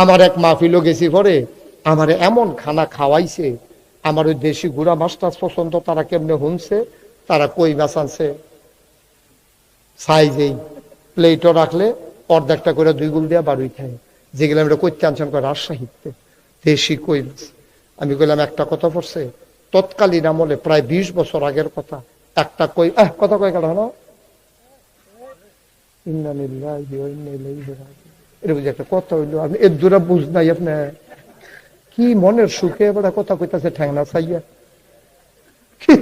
আমার এক মাহফিলও গেছি পরে আমার এমন খানা খাওয়াইছে, আমার ওই দেশি গুড়া মাছ টাছ পছন্দ, তারা কেমনে হুনছে, তারা কই মাছ আনছে সাইজেই প্লেটও রাখলে অর্ধেকটা করে 2 গুল দিয়া বাড়ুই খায়, যেগুলো আমরা করতে আনছেন করে রাজশাহীতে দেশি কই মাছ। আমি বললাম একটা কথা পড়ছে, তৎকালীন আমলে প্রায় 20 বছর আগের কথা, একটা কই কথা কয় কাটা হলো এটা বুঝি একটা কথা হইলো, আপনি এর দূরা বুঝ নাই, আপনার কি মনের সুখে এবার কথা কইতাছে ঠ্যাংনা চাইয়া কি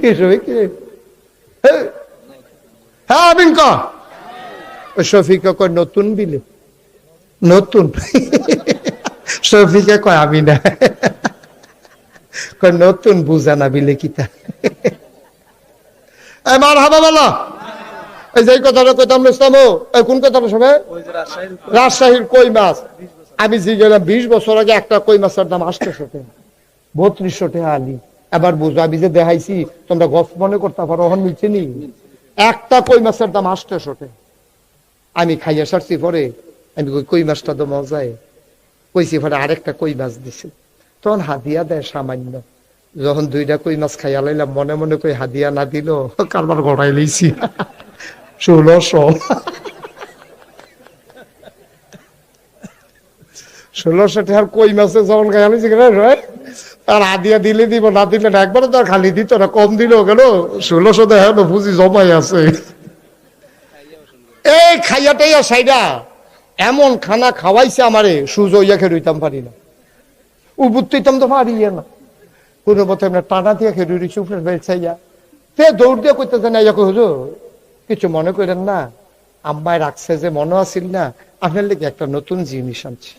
হ্যাঁ বিঙ্কা শফিকা কয় নতুন বিলে নতুন শফিকা কয় আমি না কয় নতুন বুঝা না বিলে কিতা মার হাবা বলা এই যে কথাটা কইতাম ইসলাম কোন কথাটা সবাই রাজশাহীর কই মাছ। আমি যে গেলাম 20 বছর আগে একটা কই মাছের দাম 800 টাকা 3200 টাকা আলি। এবার বুঝো আমি যে দেখাইছি তোমরা গপ মনে করতে পারো, ওখানে নিচে নি একটা কই মাছের দাম 800 টাকা। আমি খাইয়া সারছি পরে আমি কই মাছটা তো মজায় কইছি পরে আরেকটা কই মাছ দিছি, তখন হাদিয়া দেয় সামান্য। যখন 2টা কই মাছ খাইয়া লাইলাম মনে মনে কই হাদিয়া না দিল কারবার গড়াই লইছি 1600 টাকার কই মাছে যখন খাইয়া লইছি আর হাদিয়া দিলে দিব, না দিলে না, একবারে তো আর খালি দিত না, কম দিলেও গেল 1600 দেখা বুঝি জমাই আছে। এই খাইয়াটাইয়া সাইডা এমন খানা খাওয়াইছে আমারে সুজ হইয়া খেয়ে রইতাম পারি না, উবুত্তইতাম তো পারি না, কোনো মতে আমরা টানা দিয়ে খেয়ে রইছি উপরে বেড়াইয়া তে দৌড় দিয়ে করতেছে না, ইয়া হুজুর কিছু মনে করেন না, আম্মায় রাখছে যে মনে আসিল না আপনার লেগে একটা নতুন জিনিস আনছি।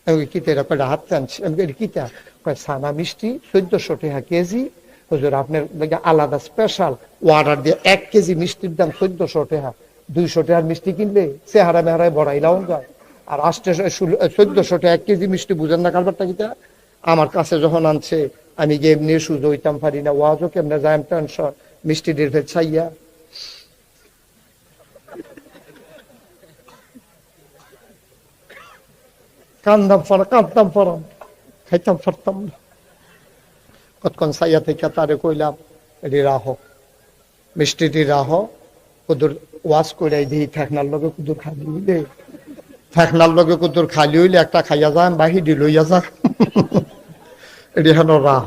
আমি কিতা এরকম হাতে আনছি, আমি কিতা কয় ছানা মিষ্টি 1400 টাকা কেজি, হুজুর আপনার লেগে আলাদা স্পেশাল অর্ডার দিয়ে 1 কেজি মিষ্টির দাম 1400 টাকা। 200 টাকার মিষ্টি কিনলে চেহারা মেহারায় বড়াইলাও যায়, আর 1400 টাকা 1 কেজি মিষ্টি, বুঝেন না কারবারটা কিতা। আমার কাছে যখন আনছে আমি গিয়ে এমনি সুযোগ হইতাম পারি না, ওয়াজও কেমনে যায় টেনশন মিষ্টি দের ফের ছাইয়া কান্দাম ফরাম খাইতাম পারতাম না। কতক্ষণ ছাইয়া থেকে তারে কইলাম এটি রাহ মিষ্টিটি রাহ, কুদুর ওয়াশ করে দিই ঠেকনার লগে কুদুর খালি হইলে, ঠেকনার লগে কুদুর খালি হইলে একটা খাইয়া যান বাহির লইয়া যা এটি হেন রাহ।